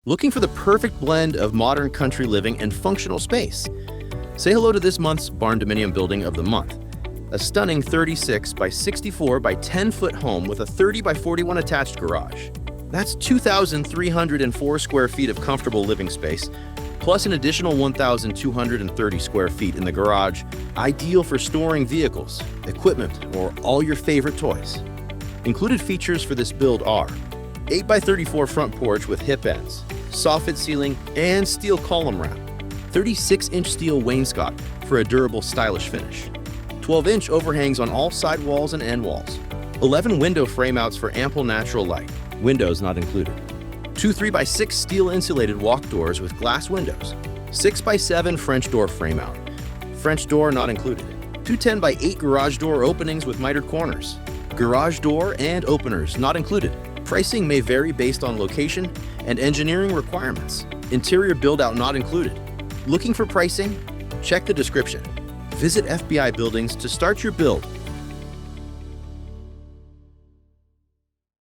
Looking for the perfect blend of modern country living and functional space? Say hello to this month's Barndominium Building of the Month. A stunning 36 by 64 by 10-foot home with a 30 by 41 attached garage. That's 2,304 square feet of comfortable living space, plus an additional 1,230 square feet in the garage, ideal for storing vehicles, equipment, or all your favorite toys. Included features for this build are 8 by 34 front porch with hip ends, soffit ceiling, and steel column wrap, 36-inch steel wainscot for a durable, stylish finish, 12-inch overhangs on all sidewalls and end walls, 11 window frameouts for ample natural light, windows not included, 2 3 by 6 steel insulated walkdoors with glass windows, 6 by 7 French door frameout, French door not included, 2 10 by 8 garage door openings with mitered corners, garage door and openers not included. Pricing may vary based on location and engineering requirements. Interior build-out not included. Looking for pricing? Check the description. Visit FBI Buildings to start your build